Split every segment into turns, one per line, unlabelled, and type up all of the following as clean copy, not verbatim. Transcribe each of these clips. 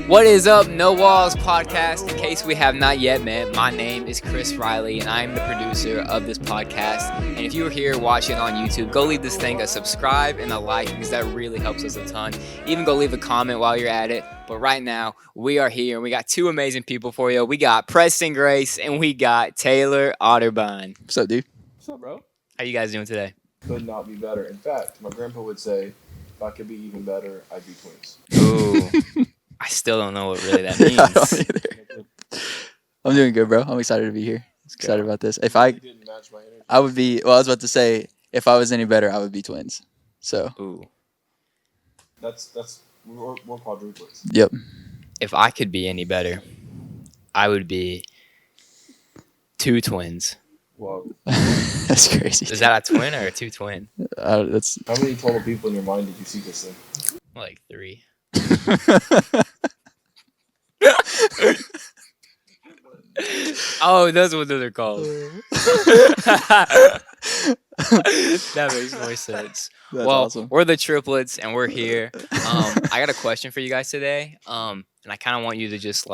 What is up, No Walls Podcast? In case we have not yet met, my name is Chris Riley, and I am the producer of this podcast. And if you are here watching on YouTube, go leave this thing a subscribe and a like because that really helps us a ton. Even go leave a comment while you're at it. But right now, we are here, and we got two amazing people for you. We got Preston Grace, and we got Taylor Otterbine.
What's up, dude?
What's up, bro?
How you guys doing today?
Could not be better. In fact, my grandpa would say, if I could be even better, I'd be twins.
Ooh. I still don't know what really that
I don't
means.
either. I'm doing good, bro. I'm excited to be here. Excited about this. If
You
I
didn't match my energy.
I would be, well, I was about to say, if I was any better, I would be twins. So,
Ooh.
We're quadruplets.
yep.
If I could be any better, I would be two twins.
Whoa.
That's crazy.
Is that a twin or a two twin?
That's
How many total people in your mind did you see this in?
Like three. Oh, that's what those are called. That makes more sense.
That's
Well,
awesome.
we're the triplets, and we're here. I got a question for you guys today, and I kind of want you to just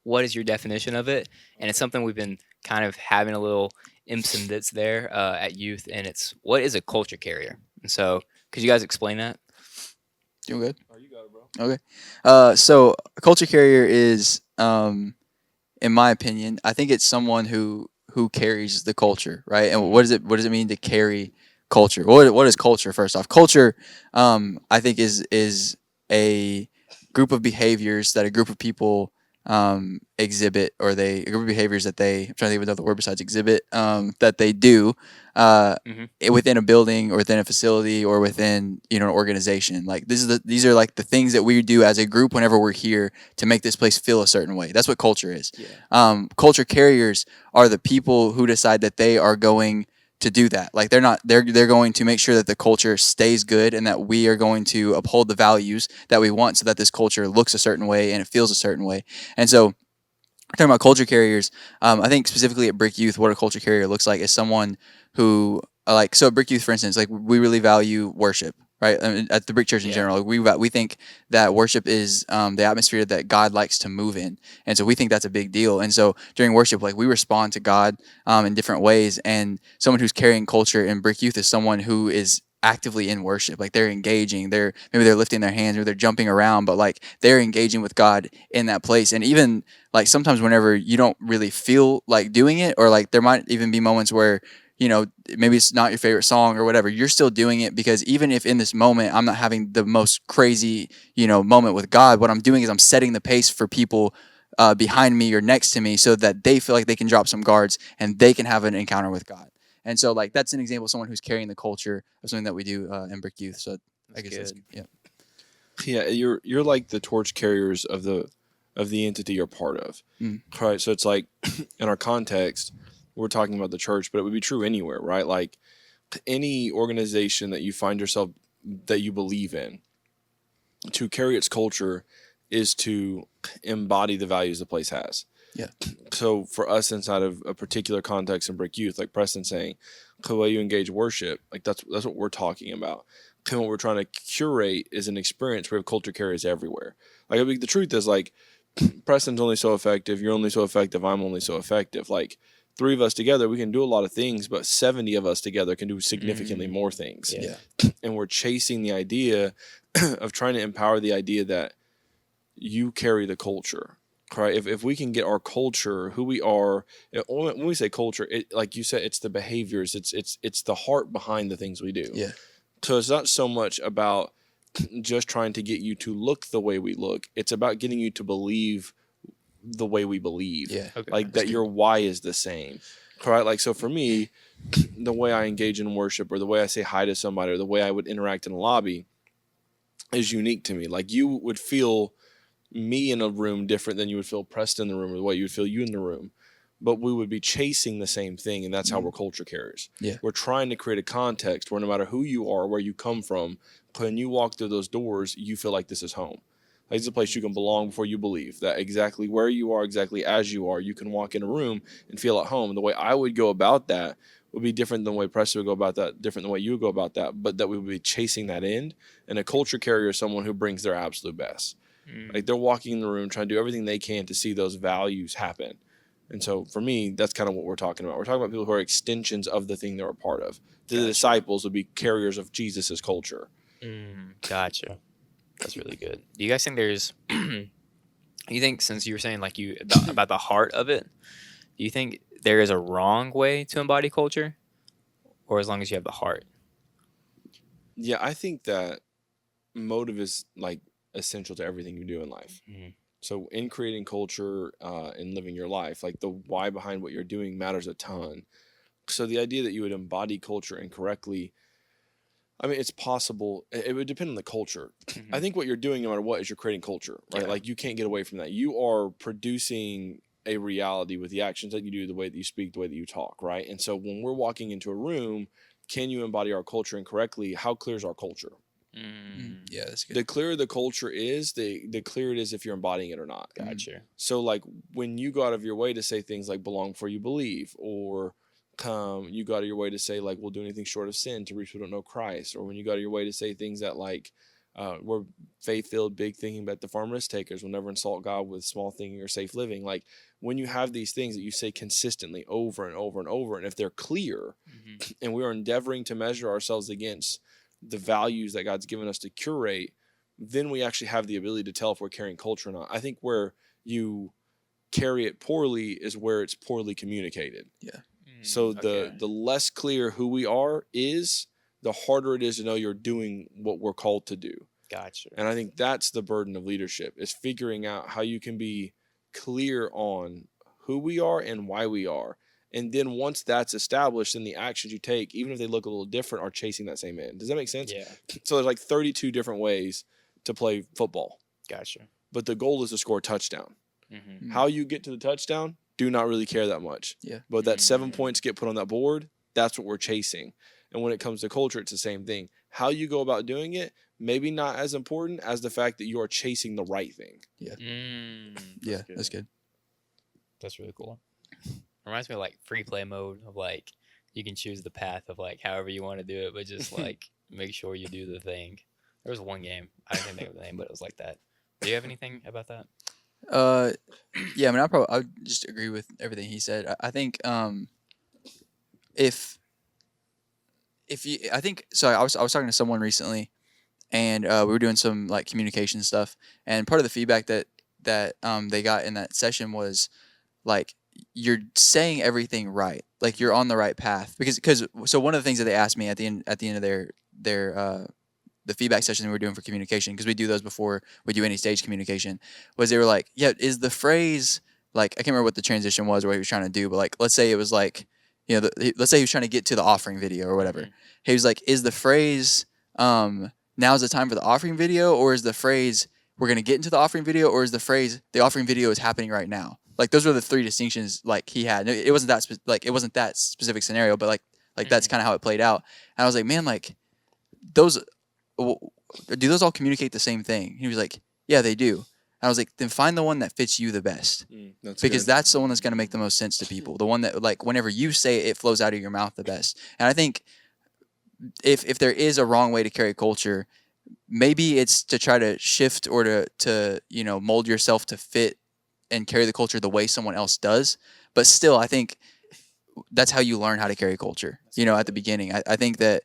what is your definition of it? And it's something we've been kind of having a little imps and bits there at youth, and it's what is a culture carrier? And so, could you guys explain that?
Doing good.
Oh, you got it, bro.
Okay. So a culture carrier is, in my opinion, I think it's someone who carries the culture, right? And what does it mean to carry culture? What is culture? First off, culture, I think is a group of behaviors that a group of people exhibit, or a group of behaviors that I'm trying to think of another word besides exhibit, that they do within a building or within a facility or within an organization. Like these are like the things that we do as a group whenever we're here to make this place feel a certain way. That's what culture is.
Yeah.
Culture carriers are the people who decide that they are going to do that. Like they're going to make sure that the culture stays good and that we are going to uphold the values that we want so that this culture looks a certain way and it feels a certain way. And so we're talking about culture carriers. I think specifically at Brick Youth, what a culture carrier looks like is someone who so at Brick Youth, for instance, we really value worship. Right, I mean, at the Brick Church in general, we think that worship is the atmosphere that God likes to move in, and so we think that's a big deal. And so during worship, we respond to God in different ways. And someone who's carrying culture in Brick Youth is someone who is actively in worship. Like they're engaging, maybe they're lifting their hands or they're jumping around, but they're engaging with God in that place. And even sometimes whenever you don't really feel like doing it, or there might even be moments where maybe it's not your favorite song or whatever, you're still doing it because even if in this moment I'm not having the most crazy, moment with God, what I'm doing is I'm setting the pace for people behind me or next to me so that they feel like they can drop some guards and they can have an encounter with God. And so that's an example of someone who's carrying the culture of something that we do in Brick Youth. So I guess that's, yeah.
Yeah, you're like the torch carriers of the entity you're part of. Right? So it's like in our context, we're talking about the church, but it would be true anywhere, right? Like any organization that you find yourself, that you believe in, to carry its culture is to embody the values the place has.
Yeah.
So for us inside of a particular context in Brick Youth, like Preston saying, the way you engage worship, that's what we're talking about. And what we're trying to curate is an experience where we have culture carriers everywhere. The truth is Preston's only so effective, you're only so effective, I'm only so effective. Three of us together, we can do a lot of things, but 70 of us together can do significantly more things.
Yeah.
And we're chasing the idea of trying to empower the idea that you carry the culture, right? If we can get our culture, who we are, when we say culture, like you said, it's the behaviors, it's the heart behind the things we do.
Yeah.
So it's not so much about just trying to get you to look the way we look. It's about getting you to believe the way we believe.
Yeah.
Okay.
That your why is the same. Right? So for me, the way I engage in worship, or the way I say hi to somebody, or the way I would interact in a lobby is unique to me. You would feel me in a room different than you would feel Preston in the room, or the way you would feel you in the room. But we would be chasing the same thing, and that's how we're culture carriers.
Yeah.
We're trying to create a context where no matter who you are, where you come from, when you walk through those doors, you feel like this is home. It's a place you can belong before you believe that exactly where you are, exactly as you are, you can walk in a room and feel at home. The way I would go about that would be different than the way Preston would go about that, different than the way you would go about that, but that we would be chasing that end. And a culture carrier is someone who brings their absolute best. Like they're walking in the room trying to do everything they can to see those values happen. And so for me, that's kind of what we're talking about. We're talking about people who are extensions of the thing they're a part of. The disciples would be carriers of Jesus's culture.
Gotcha. That's really good. Do you guys think there's you think, since you were saying like about the heart of it, do you think there is a wrong way to embody culture, or as long as you have the heart?
Yeah, I think that motive is like essential to everything you do in life. So in creating culture and living your life, like the why behind what you're doing matters a ton. So the idea that you would embody culture incorrectly, I mean, it's possible. It would depend on the culture. I think what you're doing, no matter what, is you're creating culture, right? Like you can't get away from that. You are producing a reality with the actions that you do, the way that you speak, the way that you talk, right? And so when we're walking into a room, can you embody our culture incorrectly? How clear is our culture?
Yeah, that's good.
The clearer the culture is, the clearer it is if you're embodying it or not.
Gotcha.
So like when you go out of your way to say things like belong before you believe, or you go out of your way to say like we'll do anything short of sin to reach who don't know Christ, or when you go out of your way to say things that like we're faith-filled, big thinking, but the farm risk takers will never insult God with small thinking or safe living. Like when you have these things that you say consistently over and over and over, and if they're clear and we are endeavoring to measure ourselves against the values that God's given us to curate, then we actually have the ability to tell if we're carrying culture or not. I think where you carry it poorly is where it's poorly communicated.
Yeah.
So the less clear who we are is, the harder it is to know you're doing what we're called to do.
Gotcha.
And I think that's the burden of leadership, is figuring out how you can be clear on who we are and why we are. And then once that's established, then the actions you take, even if they look a little different, are chasing that same end. Does that make sense?
Yeah.
So there's like 32 different ways to play football.
Gotcha.
But the goal is to score a touchdown. How you get to the touchdown, do not really care that much.
Yeah.
But that 7 points get put on that board, that's what we're chasing. And when it comes to culture, it's the same thing. How you go about doing it, maybe not as important as the fact that you are chasing the right thing.
Yeah.
That's
That's good.
That's really cool. Reminds me of like free play mode, of like you can choose the path of like however you want to do it, but just like make sure you do the thing. There was one game, I can't think of the name, but it was like that. Do you have anything about that?
Yeah, I mean, I would just agree with everything he said. I think if you, I think so. I was talking to someone recently, and we were doing some like communication stuff, and part of the feedback that they got in that session was like, you're saying everything right, like you're on the right path, because so one of the things that they asked me at the end of their the feedback session we were doing for communication, because we do those before we do any stage communication, was they were like, yeah, is the phrase, like, I can't remember what the transition was or what he was trying to do, but like, let's say it was like, you know, let's say he was trying to get to the offering video or whatever. He was like, is the phrase now's the time for the offering video, or is the phrase we're going to get into the offering video, or is the phrase the offering video is happening right now? Like those were the three distinctions like he had. It wasn't that specific scenario, but like that's kind of how it played out. And I was like, man, like those, do those all communicate the same thing? He was like, yeah, they do. And I was like, then find the one that fits you the best, because that's the one that's going to make the most sense to people. The one that like whenever you say it, it flows out of your mouth the best. And I think if there is a wrong way to carry culture, maybe it's to try to shift or to you know, mold yourself to fit and carry the culture the way someone else does. But still, I think that's how you learn how to carry culture, you know, at the beginning. I think that,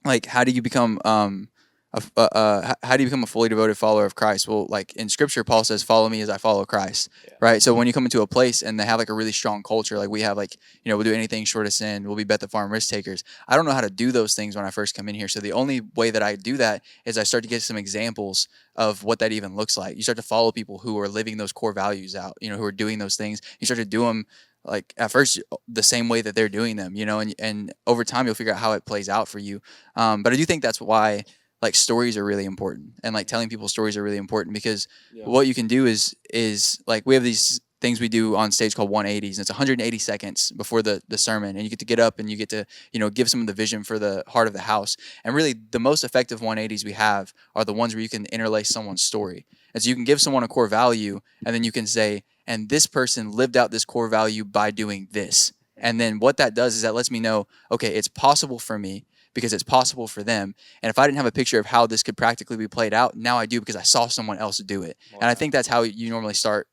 like, how do you become how do you become a fully devoted follower of Christ? Well, like in Scripture, Paul says, "Follow me as I follow Christ." Yeah. Right. So when you come into a place and they have like a really strong culture, like we have, like, you know, we'll do anything short of sin. We'll be bet the farm risk takers. I don't know how to do those things when I first come in here. So the only way that I do that is I start to get some examples of what that even looks like. You start to follow people who are living those core values out, you know, who are doing those things. You start to do them like at first the same way that they're doing them, you know, and over time you'll figure out how it plays out for you. But I do think that's why, like, stories are really important, and like telling people stories are really important, because what you can do is like, we have these things we do on stage called 180s, and it's 180 seconds before the sermon, and you get to get up and you get to, you know, give some of the vision for the heart of the house. And really the most effective 180s we have are the ones where you can interlace someone's story. And so you can give someone a core value, and then you can say, and this person lived out this core value by doing this. And then what that does is that lets me know, okay, it's possible for me, because it's possible for them. And if I didn't have a picture of how this could practically be played out, now I do because I saw someone else do it.
Wow.
And I think that's how you normally start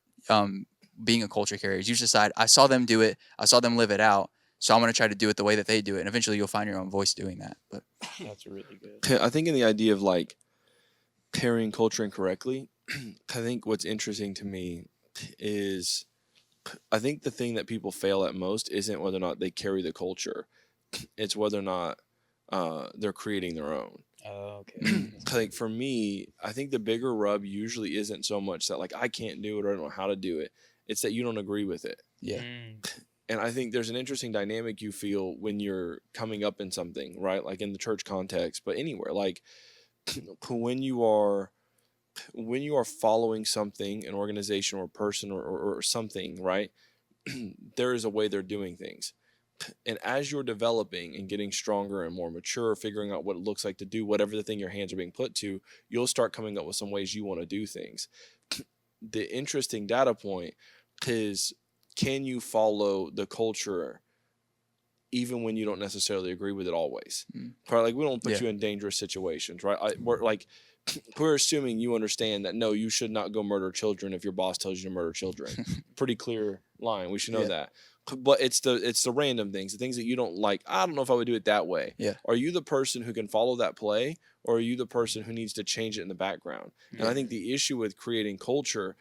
being a culture carrier. You just decide, I saw them do it, I saw them live it out, so I'm going to try to do it the way that they do it. And eventually you'll find your own voice doing that. But
That's really good.
I think in the idea of like carrying culture incorrectly, I think what's interesting to me is I think the thing that people fail at most isn't whether or not they carry the culture. It's whether or not they're creating their own.
Oh, okay.
Like for me, I think the bigger rub usually isn't so much that like I can't do it or I don't know how to do it. It's that you don't agree with it.
yeah.
And I think there's an interesting dynamic you feel when you're coming up in something, right? Like in the church context, but anywhere. Like when you are following something, an organization or a person or something, right? There is a way they're doing things. And as you're developing and getting stronger and more mature, figuring out what it looks like to do whatever the thing your hands are being put to, you'll start coming up with some ways you want to do things. The interesting data point is, can you follow the culture even when you don't necessarily agree with it always? Right? Like we don't put you in dangerous situations, right? We're assuming you understand that no, you should not go murder children if your boss tells you to murder children. Pretty clear line. We should know that. But it's the random things, the things that you don't like. I don't know if I would do it that way.
Yeah.
Are you the person who can follow that play, or are you the person who needs to change it in the background? And I think the issue with creating culture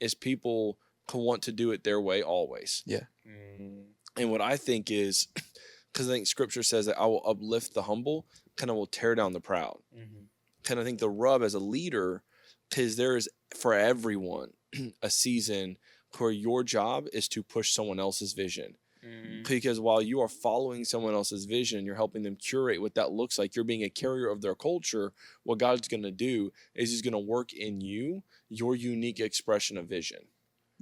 is people want to do it their way always.
Yeah.
And what I think is, because I think Scripture says that I will uplift the humble, kind of will tear down the proud. Kind of think the rub as a leader, because there is for everyone a season where your job is to push someone else's vision. Because while you are following someone else's vision, you're helping them curate what that looks like. You're being a carrier of their culture. What God's going to do is he's going to work in you, your unique expression of vision.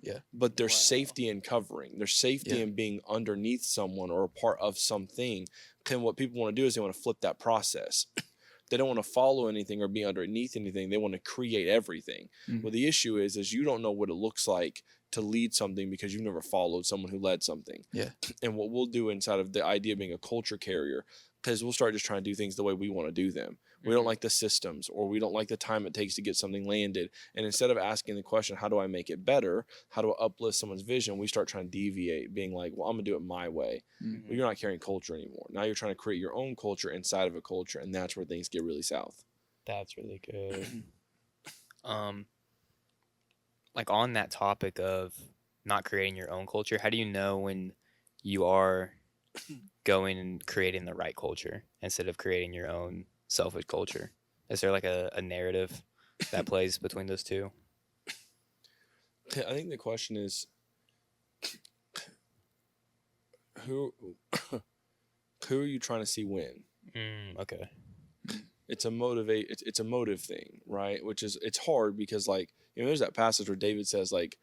Yeah.
But there's safety in covering. There's safety in being underneath someone or a part of something. And what people want to do is they want to flip that process. They don't want to follow anything or be underneath anything. They want to create everything. Well, the issue is you don't know what it looks like to lead something because you've never followed someone who led something. Yeah. And what we'll do inside of the idea of being a culture carrier, because we'll start just trying to do things the way we want to do them. We don't like the systems, or we don't like the time it takes to get something landed. And instead of asking the question, how do I make it better? How do I uplift someone's vision? We start trying to deviate, being like, well, I'm going to do it my way. Well, you're not carrying culture anymore. Now you're trying to create your own culture inside of a culture, and that's where things get really south.
That's really good. Like on that topic of not creating your own culture, how do you know when you are going and creating the right culture instead of creating your own selfish culture? Is there like a narrative that plays between those two?
I think the question is, who are you trying to see win?
Okay.
It's a motive thing, right? Which is, it's hard because, like, you know, there's that passage where David says, like,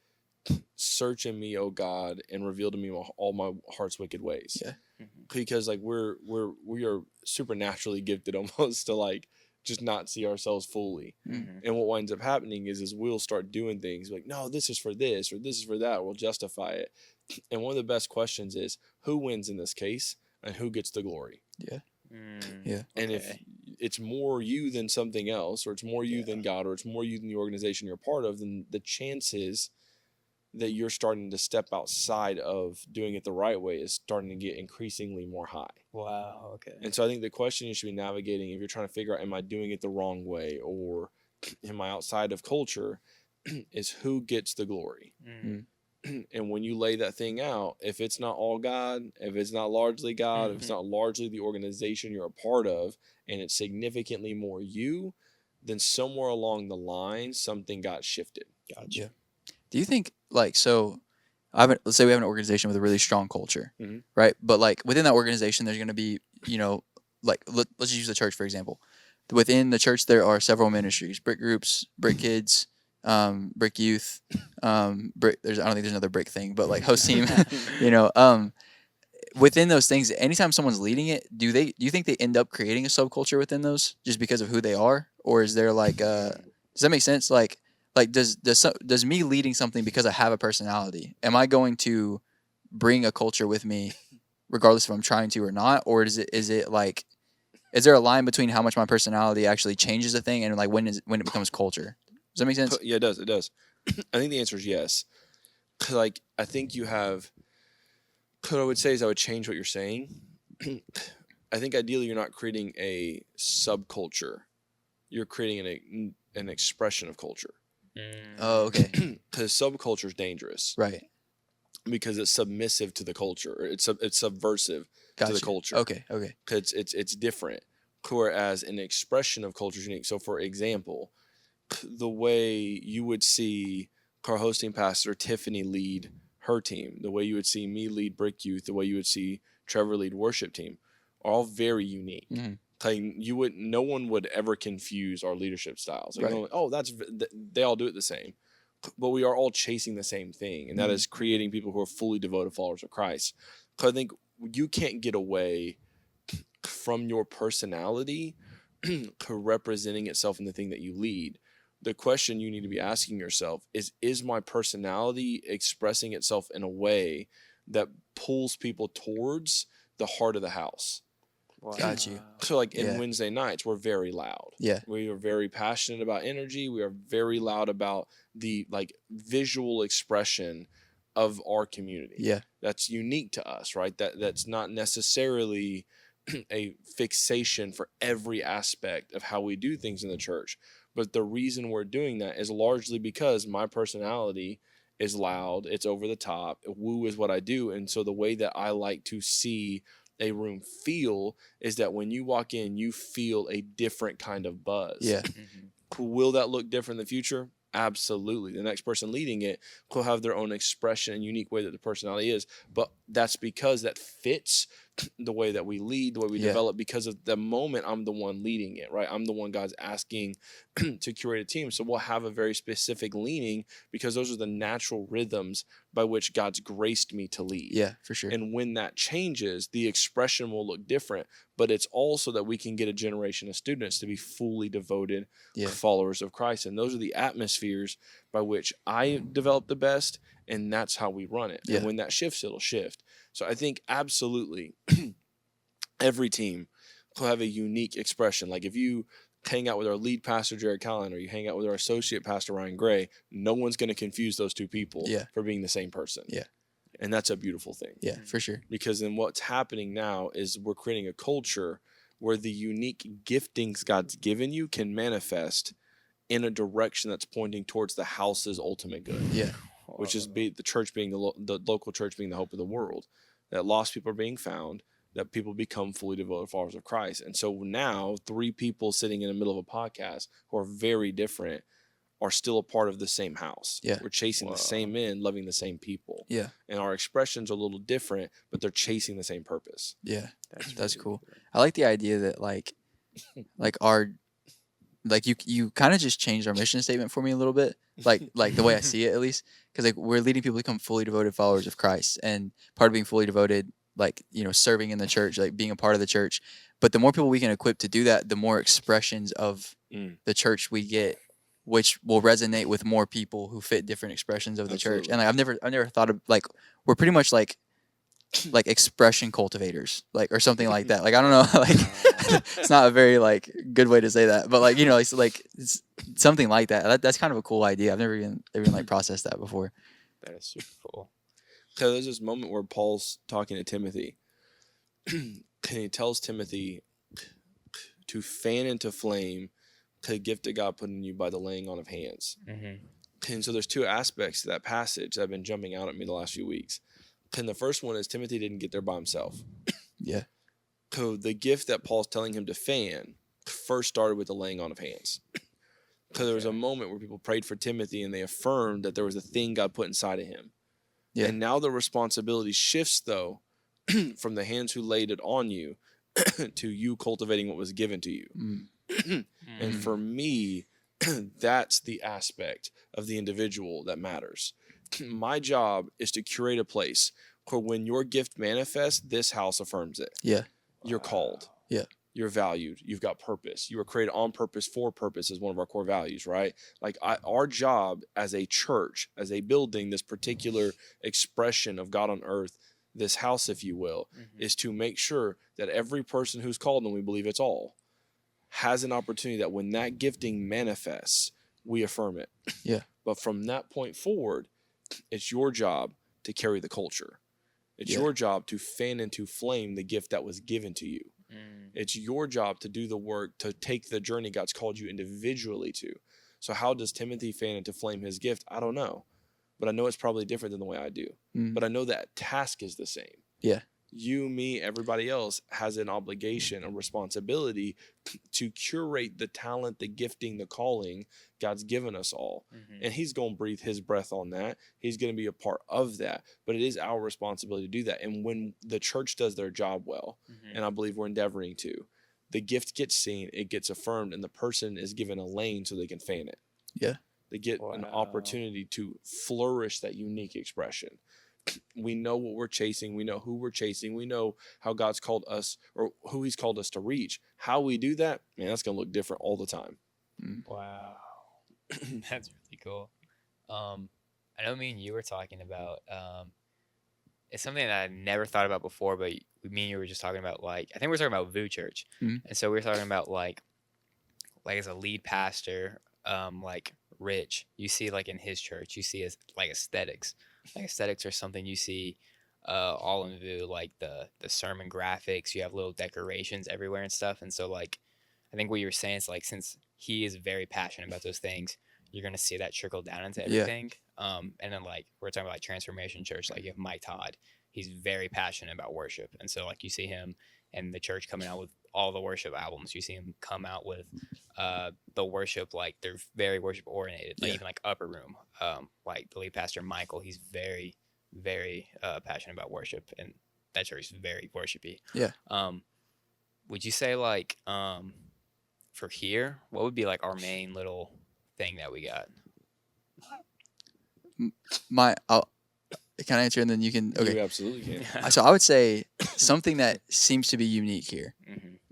search in me, O God, and reveal to me all my heart's wicked ways. Yeah. Because, like, we are supernaturally gifted almost to, like, just not see ourselves fully. And what winds up happening is we'll start doing things like, no, this is for this or this is for that. We'll justify it. And one of the best questions is, who wins in this case and who gets the glory? Yeah. Yeah. And if it's more you than something else, or it's more you than God, or it's more you than the organization you're part of, then the chances that you're starting to step outside of doing it the right way is starting to get increasingly more high.
Wow. Okay.
And so I think the question you should be navigating, if you're trying to figure out, am I doing it the wrong way, or am I outside of culture, is who gets the glory? And when you lay that thing out, if it's not all God, if it's not largely God, if it's not largely the organization you're a part of, and it's significantly more you, then somewhere along the line, something got shifted.
Gotcha. Yeah. Do you think, like, so let's say we have an organization with a really strong culture, right? But, like, within that organization, there's going to be, you know, like, let's just use the church, for example. Within the church, there are several ministries: brick groups, brick kids, brick youth, I don't think there's another brick thing, but, like, host team, you know, within those things, anytime someone's leading it, do you think they end up creating a subculture within those just because of who they are? Or is there, like, does that make sense? Like does me leading something because I have a personality, am I going to bring a culture with me regardless if I'm trying to or not? Or is it like, is there a line between how much my personality actually changes a thing and like when it becomes culture? Does that make sense?
Yeah, it does. It does. I think the answer is yes. Like, I think you have. What I would say is I would change what you're saying. I think ideally you're not creating a subculture. You're creating an expression of culture.
Oh, okay.
Because subculture is dangerous.
Right.
Because it's submissive to the culture. It's subversive
Gotcha.
to the culture.
Okay. Okay.
Because it's different. Whereas an expression of culture is unique. So, for example, the way you would see our hosting pastor Tiffany lead her team, the way you would see me lead Brick Youth, the way you would see Trevor lead worship team, are all very unique.
Mm-hmm.
Like no one would ever confuse our leadership styles. Like,
Right.
oh, they all do it the same, but we are all chasing the same thing, and that is creating people who are fully devoted followers of Christ. So I think you can't get away from your personality representing itself in the thing that you lead. The question you need to be asking yourself is my personality expressing itself in a way that pulls people towards the heart of the house?
Wow.
Got you.
So, like, in
Yeah.
Wednesday nights, we're very loud.
Yeah.
We are very passionate about energy. We are very loud about the like visual expression of our community.
Yeah.
That's unique to us, right? That's not necessarily a fixation for every aspect of how we do things in the church. But the reason we're doing that is largely because my personality is loud. It's over the top. Woo is what I do. And so the way that I like to see a room feel is that when you walk in, you feel a different kind of buzz.
Yeah.
Will that look different in the future? Absolutely. The next person leading it will have their own expression and unique way that the personality is. But that's because that fits the way that we lead, the way we develop, because of the moment I'm the one leading it, right? I'm the one God's asking to curate a team. So we'll have a very specific leaning because those are the natural rhythms by which God's graced me to lead.
Yeah, for sure.
And when that changes, the expression will look different, but it's also that we can get a generation of students to be fully devoted followers of Christ. And those are the atmospheres by which I develop the best, and that's how we run it. And when that shifts, it'll shift. So I think absolutely every team will have a unique expression. Like if you hang out with our lead pastor, Jared Callan, or you hang out with our associate pastor, Ryan Gray, no one's going to confuse those two people for being the same person.
Yeah.
And that's a beautiful thing.
Yeah, for sure.
Because then what's happening now is we're creating a culture where the unique giftings God's given you can manifest in a direction that's pointing towards the house's ultimate good.
Yeah.
Which is the church being the local church being the hope of the world. That lost people are being found, that people become fully devoted followers of Christ. And so now 3 people sitting in the middle of a podcast who are very different are still a part of the same house.
Yeah.
We're chasing the same men, loving the same people.
Yeah.
And our expressions are a little different, but they're chasing the same purpose.
Yeah. That's cool. I like the idea that like our like you kind of just changed our mission statement for me a little bit. Like the way I see it, at least, because like we're leading people to become fully devoted followers of Christ, and part of being fully devoted, like, you know, serving in the church, like being a part of the church. But the more people we can equip to do that, the more expressions of the church we get, which will resonate with more people who fit different expressions of the church. And like I've never thought of, like, we're pretty much like expression cultivators, like, or something like that. Like, I don't know, like it's not a very like good way to say that, but like, you know, it's something like that. That's kind of a cool idea. I've never even like processed that before.
That is super cool.
So there's this moment where Paul's talking to Timothy, and he tells Timothy to fan into flame the gift that God put in you by the laying on of hands. And so there's 2 aspects to that passage that have been jumping out at me the last few weeks. And the first one is Timothy didn't get there by himself.
Yeah.
So the gift that Paul's telling him to fan first started with the laying on of hands. So there was a moment where people prayed for Timothy and they affirmed that there was a thing God put inside of him.
Yeah.
And now the responsibility shifts, though, from the hands who laid it on you to you cultivating what was given to you. And for me, that's the aspect of the individual that matters. My job is to curate a place where when your gift manifests, this house affirms it.
Yeah.
You're called.
Yeah.
You're valued. You've got purpose. You were created on purpose for purpose is one of our core values, right? Like our job as a church, as a building, this particular expression of God on earth, this house, if you will,
Mm-hmm.
is to make sure that every person who's called, and we believe it's all, has an opportunity that when that gifting manifests, we affirm it.
Yeah.
But from that point forward, it's your job to carry the culture. It's
Yeah.
your job to fan into flame the gift that was given to you. It's your job to do the work, to take the journey God's called you individually to. So how does Timothy fan into flame his gift? I don't know. But I know it's probably different than the way I do. But I know that task is the same.
Yeah.
You, me, everybody else has an obligation, a responsibility to curate the talent, the gifting, the calling God's given us all. And he's going to breathe his breath on that. He's going to be a part of that. But it is our responsibility to do that. And when the church does their job well, and I believe we're endeavoring to, the gift gets seen, it gets affirmed, and the person is given a lane so they can fan it.
Yeah.
They get an opportunity to flourish that unique expression. We know what we're chasing. We know who we're chasing. We know how God's called us, or who he's called us to reach. How we do that, man, that's going to look different all the time.
Wow. That's really cool. I know me and you were talking about, it's something that I never thought about before, but me and you were just talking about, like, I think we were talking about VU Church. And so we were talking about, like as a lead pastor, like Rich, you see, like, in his church, you see as like aesthetics. Like aesthetics are something you see all in VU, like the sermon graphics. You have little decorations everywhere and stuff. And so, like, I think what you were saying is, like, since he is very passionate about those things, you're gonna see that trickle down into everything. And then, like, we're talking about, like, Transformation Church. Like, you have Mike Todd. He's very passionate about worship, and so, like, you see him and the church coming out with all the worship albums. You see him come out with the worship, like, they're very worship oriented. Like, even like Upper Room, like the lead pastor Michael, he's very, very passionate about worship, and that church is very worshipy.
Yeah.
Would you say, like, for here, what would be, like, our main little thing that we got?
Can I answer and then you can? Okay.
You absolutely can.
So I would say something that seems to be unique here.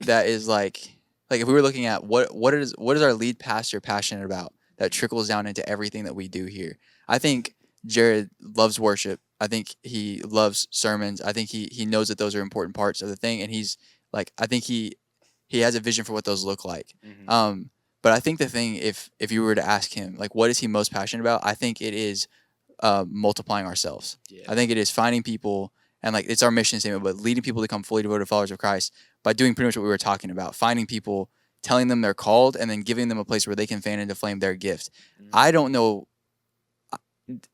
That is like if we were looking at what is our lead pastor passionate about that trickles down into everything that we do here. I think Jared loves worship. I think he loves sermons. I think he knows that those are important parts of the thing, and he's like, I think he has a vision for what those look like. But I think the thing, if you were to ask him, like, what is he most passionate about? I think it is multiplying ourselves. I think it is finding people, and, like, it's our mission statement, but leading people to become fully devoted followers of Christ by doing pretty much what we were talking about, finding people, telling them they're called, and then giving them a place where they can fan into flame their gift. I don't know.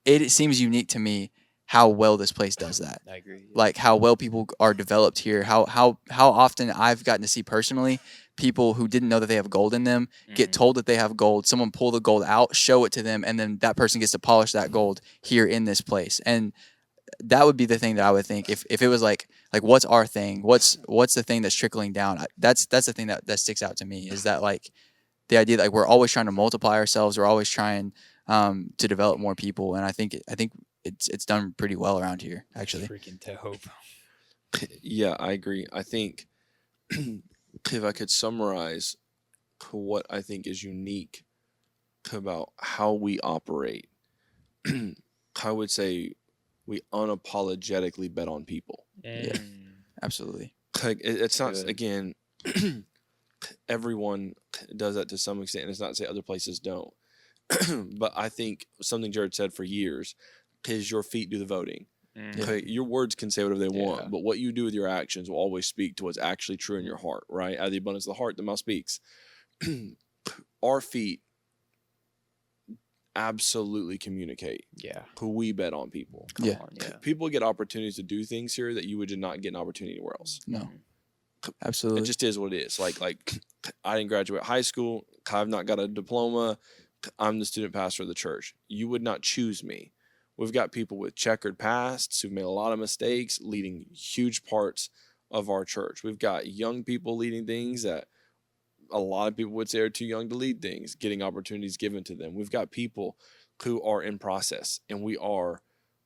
It seems unique to me how well this place does that.
I agree.
Like, how well people are developed here. How often I've gotten to see personally people who didn't know that they have gold in them get told that they have gold. Someone pull the gold out, show it to them, and then that person gets to polish that gold here in this place. And that would be the thing that I would think if it was like what's our thing? What's the thing that's trickling down? That's the thing that sticks out to me, is that, like, the idea that, like, we're always trying to multiply ourselves. We're always trying to develop more people, and I think it's done pretty well around here, actually.
Freaking dope.
Yeah, I agree. I think if I could summarize what I think is unique about how we operate, I would say we unapologetically bet on people.
Yeah, absolutely.
Like, it's not,
Good.
again, everyone does that to some extent, and it's not to say other places don't. But I think something Jared said for years is your feet do the voting. Okay, your words can say whatever they want, but what you do with your actions will always speak to what's actually true in your heart, right? Out of the abundance of the heart, the mouth speaks. Our feet absolutely communicate who we bet on people.
Yeah.
People get opportunities to do things here that you would not get an opportunity anywhere else.
No. Absolutely.
It just is what it is. Like I didn't graduate high school. I've not got a diploma. I'm the student pastor of the church. You would not choose me. We've got people with checkered pasts who've made a lot of mistakes leading huge parts of our church. We've got young people leading things that a lot of people would say are too young to lead things, getting opportunities given to them. We've got people who are in process, and we are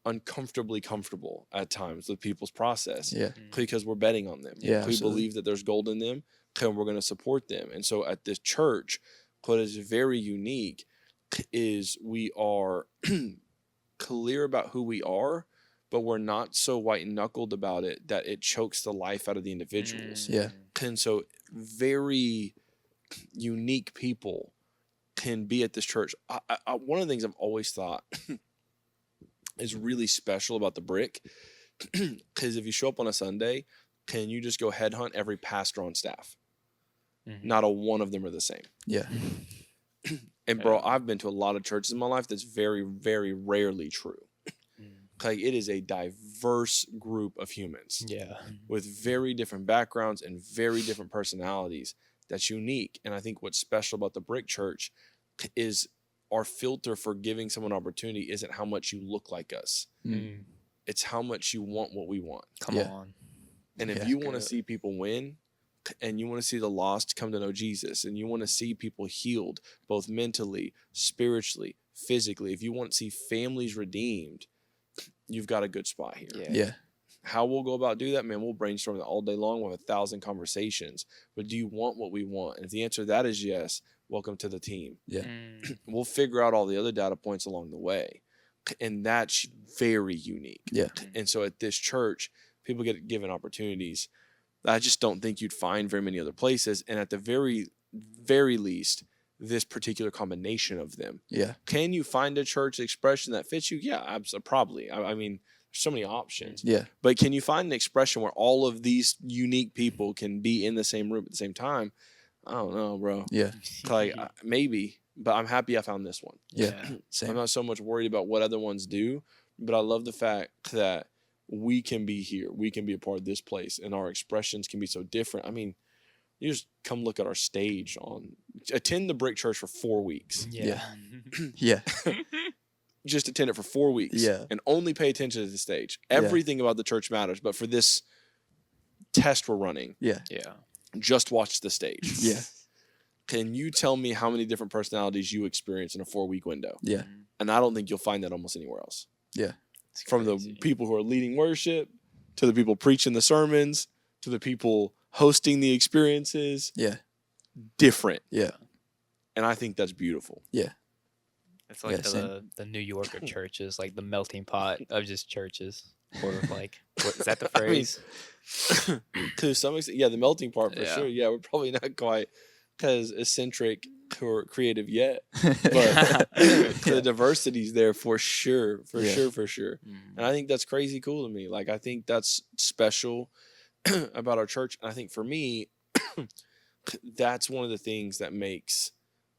uncomfortably comfortable at times with people's process because we're betting on them. We believe that there's gold in them, and we're going to support them. And so at this church, what is very unique is we are clear about who we are, but we're not so white knuckled about it that it chokes the life out of the individuals.
Yeah.
And so very unique people can be at this church. One of the things I've always thought is really special about the Brick, because if you show up on a Sunday, can you just go headhunt every pastor on staff? Not a one of them are the same.
Yeah.
And bro, I've been to a lot of churches in my life that's very, very rarely true. Like, it is a diverse group of humans with very different backgrounds and very different personalities. That's unique. And I think what's special about the Brick Church is our filter for giving someone opportunity isn't how much you look like us. It's how much you want what we want.
Come on.
And if you want to see people win, and you want to see the lost come to know Jesus, and you want to see people healed, both mentally, spiritually, physically, if you want to see families redeemed, you've got a good spot here.
Yeah.
How we'll go about do that, man, we'll brainstorm that all day long. We'll have 1,000 conversations. But do you want what we want? And if the answer to that is yes, welcome to the team.
Yeah.
We'll figure out all the other data points along the way. And that's very unique.
Yeah.
And so at this church, people get given opportunities I just don't think you'd find very many other places. And at the very, very least, this particular combination of them.
Yeah.
Can you find a church expression that fits you? Yeah, absolutely. Probably. I mean, there's so many options.
Yeah.
But can you find an expression where all of these unique people can be in the same room at the same time? I don't know, bro.
Yeah.
Like, maybe, but I'm happy I found this one.
Yeah. Same.
I'm not so much worried about what other ones do, but I love the fact that we can be here. We can be a part of this place, and our expressions can be so different. I mean, you just come look at our stage attend the Brick Church for 4 weeks.
Yeah. Yeah.
Just attend it for 4 weeks.
Yeah.
And only pay attention to the stage. Everything about the church matters, but for this test we're running,
Yeah.
just watch the stage.
Yeah.
Can you tell me how many different personalities you experience in a 4-week window?
Yeah.
And I don't think you'll find that almost anywhere else.
Yeah.
From the people who are leading worship, to the people preaching the sermons, to the people hosting the experiences.
Yeah.
Different.
Yeah.
And I think that's beautiful.
Yeah.
It's like
Yeah,
the New York of churches, like the melting pot of just churches. Or like, what, is that the phrase?
To some extent, yeah, the melting pot for
Yeah.
sure. Yeah, we're probably not quite as eccentric or creative yet, but the diversity's there for sure, for sure. And I think that's crazy cool to me. Like, I think that's special about our church. And I think for me, that's one of the things that makes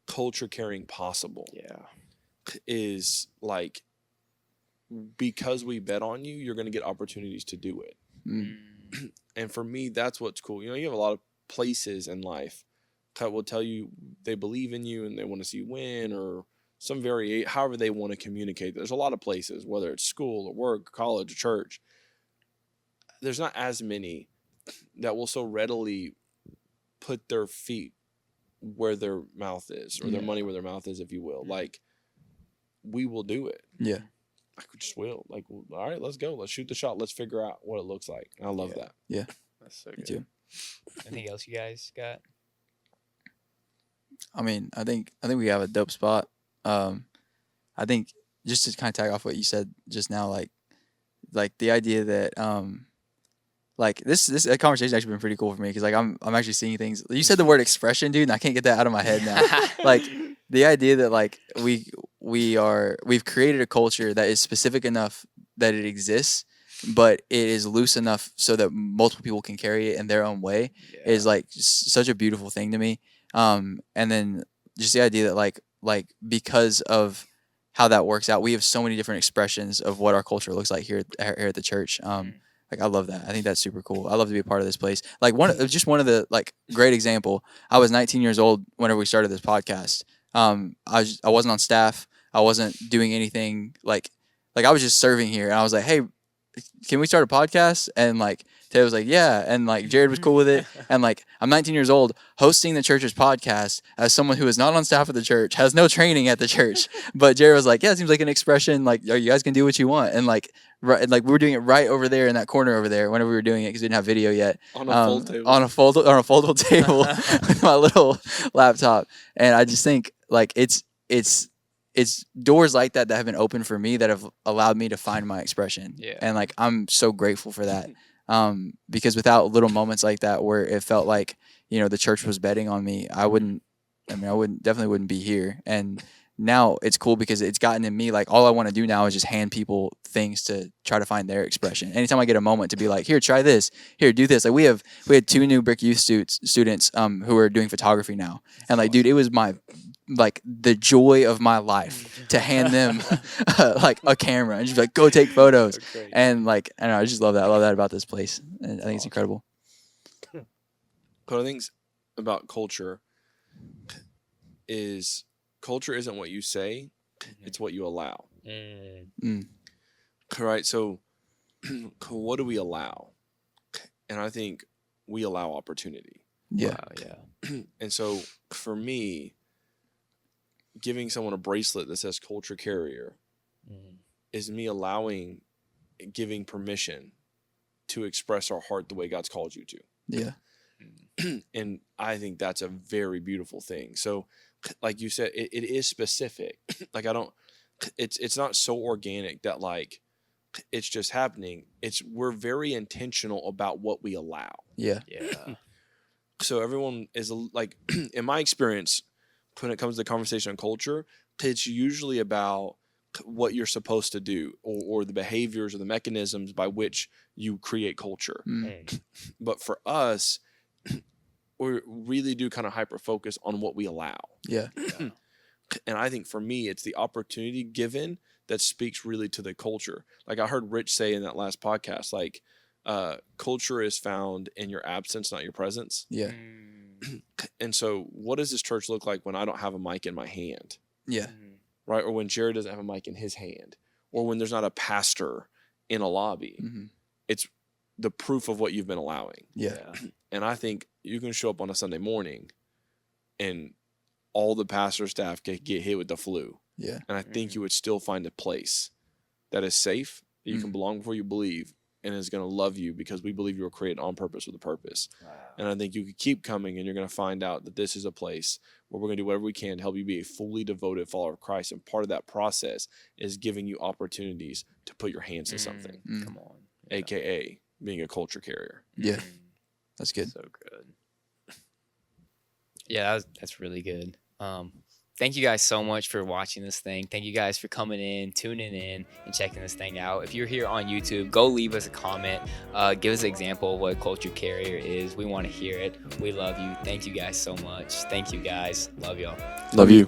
culture carrying possible.
Yeah.
Is like, because we bet on you, you're going to get opportunities to do it. And for me, that's what's cool. You know, you have a lot of places in life that will tell you they believe in you and they want to see you win, or some however they want to communicate. There's a lot of places, whether it's school or work, college, or church. There's not as many that will so readily put their feet where their mouth is, or their money where their mouth is, if you will. Like, we will do it.
Yeah.
Like, we just will. Like, all right, let's go. Let's shoot the shot. Let's figure out what it looks like. And I love that.
Yeah.
That's so
Me
good.
too.
Anything else you guys got?
I mean, I think we have a dope spot. I think just to kind of tag off what you said just now, like the idea that like this conversation actually been pretty cool for me, because like I'm actually seeing things. You said the word expression, dude, and I can't get that out of my head now. Like, the idea that like we've created a culture that is specific enough that it exists, but it is loose enough so that multiple people can carry it in their own way is like such a beautiful thing to me. And then just the idea that like because of how that works out, we have so many different expressions of what our culture looks like here at the church. Like, I love that. I think that's super cool. I love to be a part of this place. Like, one of the like great example. I was 19 years old whenever we started this podcast. I wasn't on staff. I wasn't doing anything like I was just serving here, and I was like, hey, can we start a podcast? And like Taylor was like, yeah, and like Jared was cool with it. And like, I'm 19 years old hosting the church's podcast as someone who is not on staff at the church, has no training at the church. But Jared was like, yeah, it seems like an expression. Like, you guys can do what you want. And like we were doing it right over there in that corner over there whenever we were doing it, because we didn't have video yet.
On a fold table.
On a foldable table with my little laptop. And I just think like it's it's doors like that have been open for me that have allowed me to find my expression.
Yeah.
And like I'm so grateful for that. Because without little moments like that where it felt like, you know, the church was betting on me, I definitely wouldn't be here. And now it's cool because it's gotten in me, like all I want to do now is just hand people things to try to find their expression. Anytime I get a moment to be like, here, try this, here, do this. Like we had 2 new Brick Youth students who are doing photography now. And like, dude, it was the joy of my life to hand them like a camera and just be like, go take photos.
Okay.
And like, I don't know, I just love that. I love that about this place. And I think it's incredible.
But I think about culture is culture isn't what you say, it's what you allow. Right? So what do we allow? And I think we allow opportunity.
Yeah.
Wow, yeah.
And so for me, giving someone a bracelet that says culture carrier is me giving permission to express our heart the way God's called you to.
Yeah.
And I think that's a very beautiful thing. So like you said, it is specific. Like it's not so organic that like it's just happening. We're very intentional about what we allow.
Yeah.
Yeah.
So everyone is like, in my experience, when it comes to the conversation on culture, it's usually about what you're supposed to do or the behaviors or the mechanisms by which you create culture. But for us, we really do kind of hyper focus on what we allow.
Yeah.
And I think for me, it's the opportunity given that speaks really to the culture. Like I heard Rich say in that last podcast, like culture is found in your absence, not your presence.
Yeah.
And so what does this church look like when I don't have a mic in my hand?
Yeah.
Right? Or when Jared doesn't have a mic in his hand, or when there's not a pastor in a lobby. It's the proof of what you've been allowing.
Yeah.
And I think you can show up on a Sunday morning and all the pastor staff get hit with the flu.
Yeah.
And I think you would still find a place that is safe, that you can belong before you believe, and is going to love you because we believe you were created on purpose with a purpose. Wow. And I think you could keep coming and you're going to find out that this is a place where we're going to do whatever we can to help you be a fully devoted follower of Christ. And part of that process is giving you opportunities to put your hands to something.
Come on. Yeah.
AKA being a culture carrier.
Yeah. That's good.
So good. Yeah, that's really good. Thank you guys so much for watching this thing. Thank you guys for coming in, tuning in, and checking this thing out. If you're here on YouTube, go leave us a comment. Give us an example of what a culture carrier is. We want to hear it. We love you. Thank you guys so much. Thank you guys. Love y'all.
Love you.